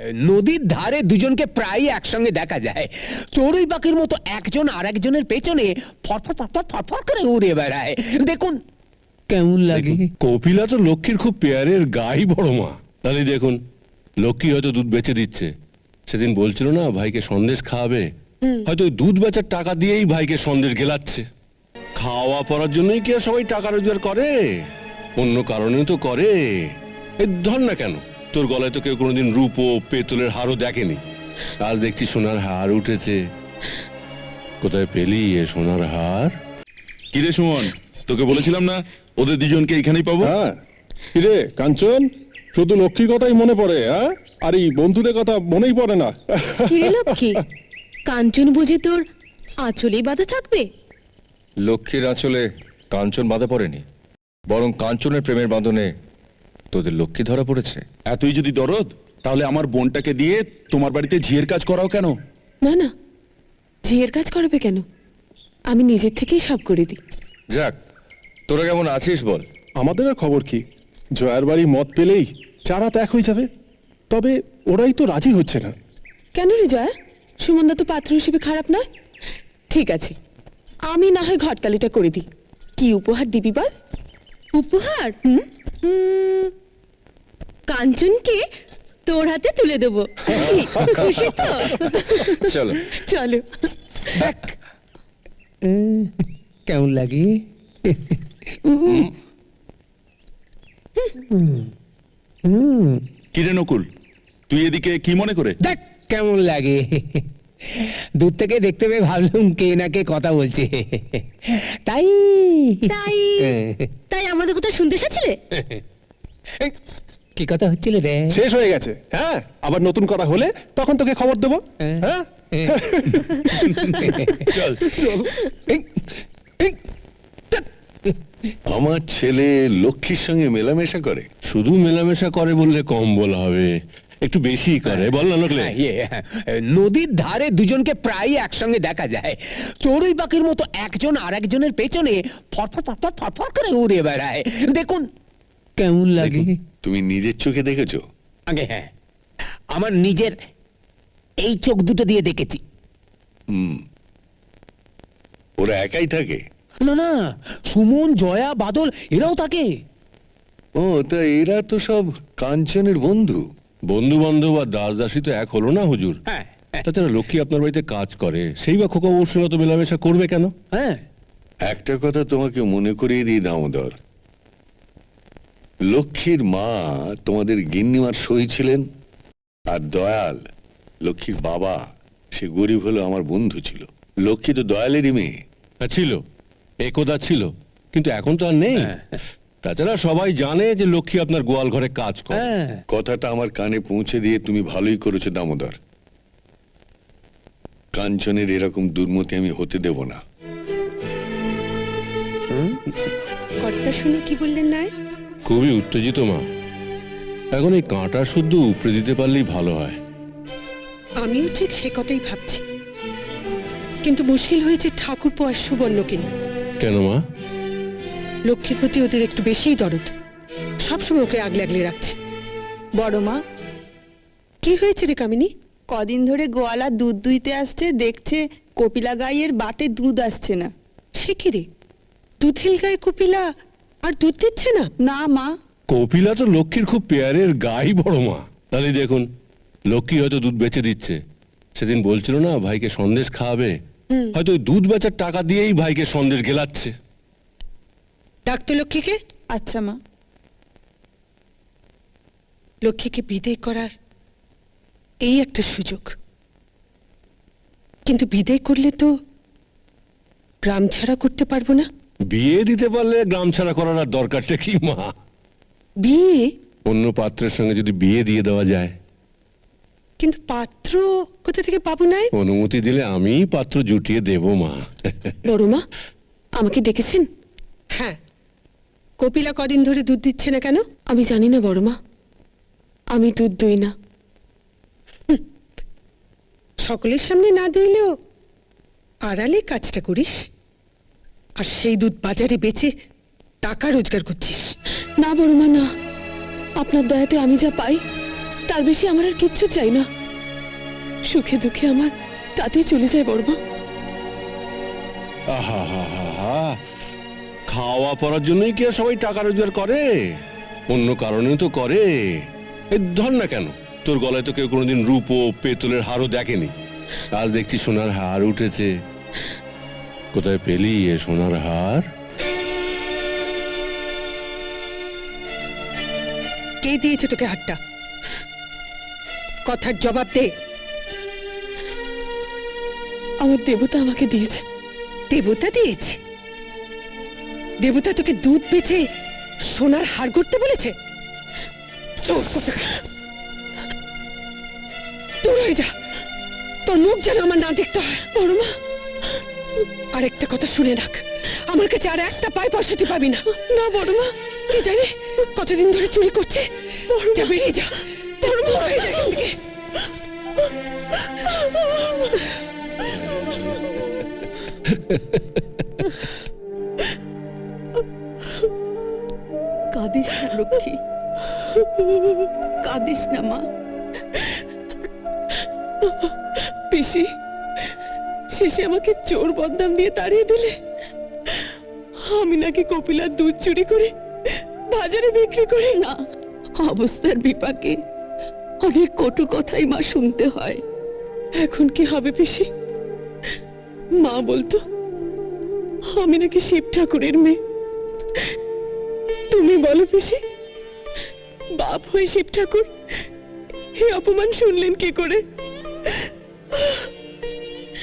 নদীর ধারে দুজনকে প্রায় একসঙ্গে দেখা যায়। চড়ুই পাখির মতো একজন আর একজনের পেছনে ফরফর ফরফর ফরফর করে উড়ে বেড়ায়। দেখুন কেমন লাগে। কপিলা তো লক্ষ্মীর খুব পেয়ারের গাই বড় মা। তাহলে দেখুন, লক্ষ্মী হয়তো দুধ বেচে দিচ্ছে। সেদিন বলছিল না ভাইকে সন্দেশ খাওয়াবে, হয়তো ওই দুধ বেচার টাকা দিয়েই ভাইকে সন্দেশ গেলাচ্ছে। খাওয়া পড়ার জন্যই কি আর সবাই টাকা রোজগার করে? অন্য কারণেও তো করে। এই ধর না, কেন তোর গলায় তো কেউ কোনোদিন রূপো পেতলের হারও দেখেনি, আজ দেখছি সোনার হার উঠেছে। কোথায় পেলি এ সোনার হার? কিরে সুমন, তোকে বলেছিলাম না ওদের দুজনকে এখানেই পাবো? হ্যাঁ, কিরে কাঞ্চন, শুধু লক্ষ্মীর কথাই মনে পড়ে? হ্যাঁ, আর এই বন্ধুদের কথা মনেই পড়ে না? কিরে লক্ষ্মী, কাঞ্চন বুঝি তোর আঁচলেই বাঁধা থাকবে? লক্ষ্মীর আঁচলে কাঞ্চন বাঁধা পড়েনি, বরং কাঞ্চনের প্রেমের বাঁধনে তোদের লক্ষ্মী ধরা পড়েছে। এতই যদি দরদ, তাহলে আমার বোনটাকে দিয়ে তোমার বাড়িতে ঝিয়ের কাজ করাও কেন? না না, ঝিয়ের কাজ করবে কেন? আমি নিজের থেকেই সব করে দিই। যাক, তোরা কেমন আছিস বল? আমাদের আর খবর কি? জয়ার বাড়ি মত পেলেই চারা ত্যাগ হয়ে যাবে। তবে ওরাই তো রাজি হচ্ছে না। কেন রে জয়া? সুমনদা তো পাত্র হিসেবে খারাপ নয়। ঠিক আছে, আমি না হয় ঘটকালিটা করে দিই। কি উপহার দিবি বল? উপহার? কাঞ্চনকে তোর হাতে তুলে দেবো। খুশি তো? চলো চলো। দেখ কেমন লাগে। কিরে নকুল, তুই এদিকে কি মনে করে? দেখ কেমন লাগে। দূর থেকে দেখতে পেয়ে ভাবলুম কে না কে কথা বলছে, তাই তাই তাই আমাদের কথা শুনতে এসেছিলে? কি কথা হচ্ছিল রে? শেষ হয়ে গেছে। হ্যাঁ, আবার নতুন কথা হলে তখন তোকে খবর দেবো। হ্যাঁ, চল চল। আমার ছেলে লক্ষ্মীর সঙ্গে মেলামেশা করে। শুধু মেলামেশা করে বললে কম বলা হবে, একটু বেশি করে। বল না লোকলে। নদীর ধারে দুজনকে প্রায় একসঙ্গে দেখা যায়। চড়ুই পাখির মতো একজন আর একজনের পেছনে ফরফর ফরফর ফরফর করে উড়ে বেড়ায়। দেখুন কেমন লাগে। তুমি নিজের চোখে দেখেছো? আগে হ্যাঁ, আমার নিজের এই চোখ দুটো দিয়ে দেখেছি। ওরা একাই থাকে? না না, সুমন, জয়া, বাদল এরাও থাকে। ও, তা এরা তো সব কাঞ্চনের বন্ধু। বন্ধু বান্ধব আর দাস দাসী তো এক হলো না হুজুর। হ্যাঁ তাছাড়া লক্ষ্মী আপনার বাড়িতে কাজ করে, সেই বা খোকা বউর সঙ্গে তো মেলামেশা করবে কেন? হ্যাঁ, একটা কথা তোমাকে মনে করিয়ে দিই দামোদর, লক্ষ্মীর মা তোমাদের গিন্নিমার সই ছিলেন, আর দয়াল লক্ষ্মীর বাবা, সে গরিব হলেও আমার বন্ধু ছিল। লক্ষ্মী তো দয়ালেরই মেয়ে। ছিল, একদা ছিল, কিন্তু এখন তো আর নেই। তাছাড়া সবাই জানে যে লক্ষ্মী আপনার গোয়াল ঘরে কাজ করে। কথাটা আমার কানে পৌঁছে দিয়ে তুমি ভালোই করেছো দামোদর। কাঞ্চনের এরকম দুর্মতি আমি হতে দেব না। কর্তা শুনে কি বললেন না? খুবই উত্তেজিত মা। এখন এই কাঁটা শুদ্ধ উপড়ে দিতে পারলেই ভালো হয়। আমিও ঠিক সে কথাই ভাবছি, কিন্তু মুশকিল হয়েছে ঠাকুরপো আর সুবর্ণকে নিয়ে। কেন মা? লক্ষ্মীর প্রতি ওদের একটু বেশিই দরদ, সবসময় ওকে আগলে আগলে রাখছে। বড় মা, কি হয়েছে রে কামিনী? কদিন ধরে গোয়ালা দুধ দুইতে আসছে, দেখছে কপিলা গাইয়ের বাটে দুধ আসছে না। সে কি রে, দুধেল গায়ে কপিলা আর দুধ দিচ্ছে না? না মা, কপিলা তো লক্ষ্মীর খুব পেয়ারের গাই বড় মা। তাহলে দেখুন, লক্ষ্মী হয়তো দুধ বেচে দিচ্ছে। সেদিন বলছিল না ভাইকে সন্দেশ খাওয়াবে, হয়তো ওই দুধ বেচার টাকা দিয়েই ভাইকে সন্দেশ গেলাচ্ছে। ডাকতো লক্ষ্মীকে। আচ্ছা মা। লক্ষ্মীকে বিদায় করার এই একটা সুযোগ, কিন্তু বিদায় করলে তো গ্রাম ছাড়া করতে পারবো না। বিয়ে দিতে পারলে গ্রাম ছাড়া করার আর দরকারটা কি মা? বিয়ে? অন্য পাত্রের সঙ্গে যদি বিয়ে দিয়ে দেওয়া যায়। কিন্তু পাত্র কোথা থেকে পাবো? নাই অনুমতি দিলে আমি পাত্র জুটিয়ে দেব মা। বড় মা, আমাকে ডেকেছেন? হ্যাঁ। কপিলা কদিন ধরে দুধ দিচ্ছে না কেন? আমি জানি না বড় মা, আমি দুধ দুই না। সকলের সামনে না দিলেও আড়ালে কাজটা করিস, আর সেই দুধ বাজারে বেচে টাকা রোজগার করছিস। না বড় মা, না। আপনার দয়াতে আমি যা পাই তার বেশি আমার আর কিচ্ছু চাই না। সুখে দুঃখে আমার তাতেই চলে যায় বড়মা। আহা, খাওয়া পড়ার জন্যই কি আর সবাই টাকা রোজগার করে? অন্য কারণেও তো করে। এই ধর না কেন, তোর গলায় তো কেউ কোনোদিন রূপো পেতলের হারও দেখেনি, আজ দেখছি সোনার হার উঠেছে। কোথায় পেলি এ সোনার হার? কে দিয়েছে তোকে হারটা? কথার জবাব দে। আমার দেবতা আমাকে দিয়েছে। দেবতা দিয়েছে? দেবতা তোকে দুধ বেচে সোনার হার করতে বলেছে? চোর কোথাকার! দূর হয়ে যা, তোর মুখ যেন আমার না দেখতে হয়। বড়মা, আরেকটা কথা শুনে রাখ, আমার কাছে আর একটা পাই পয়সা তুই পাবি না। না বড়মা। কি জানি কতদিন ধরে চুরি করছে। যা, বেরিয়ে যা, তোর দূর হয়ে যা এখান থেকে। কাঁদিস না লক্ষ্মী, কাঁদিস না মা। পিসি, শেষে আমাকে চোর বদনাম দিয়ে তাড়িয়ে দিলে। আমি নাকি কপিলার দুধ চুরি করে বাজারে বিক্রি করি। না, অবস্থার বিপাকে অনেক কটু কথাই মা শুনতে হয়। এখন কি হবে পিসি? মা বলতো আমি নাকি শিব ঠাকুরের মেয়ে। তুমি বলো পিসি, বাপ হয়ে শিব ঠাকুর এই অপমান শুনলেন কি করে?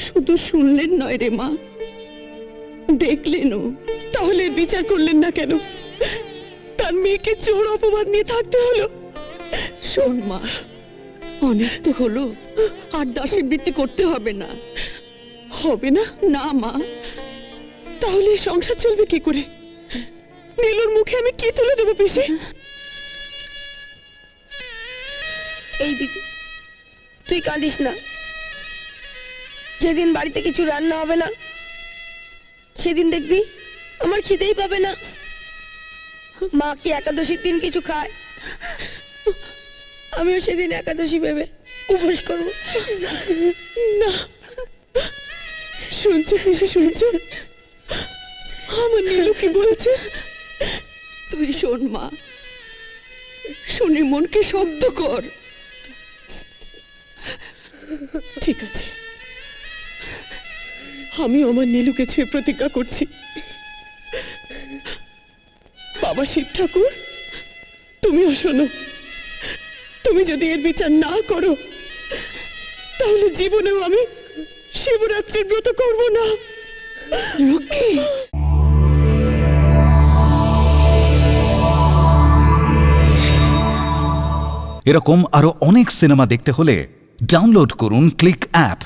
শুধু শুনলেন নয় রে মা, দেখলেনও। তাহলে এর বিচার করলেন না কেন? তার মেয়েকে চোর অপবাদ নিয়ে থাকতে হলো। শোন মা, অনেক তো হলো, আর দাসী বৃত্তি করতে হবে না। হবে না? না মা। তাহলে এই সংসার চলবে কি করে? নীলুর মুখে আমি কি তুলে দেবো পিসি? এই দিদি, তুই কাঁদিস না। যেদিন বাড়িতে কিছু রান্না হবে না, সেদিন দেখবি আমার খিদেই পাবে না। মা কি একাদশীর দিন কিছু খায়? আমিও সেদিন একাদশী ভেবে উপোস করব। না, শুনছো পিসি, শুনছো আমার নীলু কি বলছে? তুই শোন মা, শুনে মনকে শব্দ কর। ঠিক আছে, আমি আমার নীলুকে ছুঁয়ে প্রতিজ্ঞা করছি। বাবা শিব ঠাকুর, তুমিও শোনো, তুমি যদি এর বিচার না করো, তাহলে জীবনেও আমি শিবরাত্রির ব্রত করব না। লক্ষ্মী, এরকম আরো অনেক সিনেমা দেখতে হলে ডাউনলোড করুন ক্লিক অ্যাপ।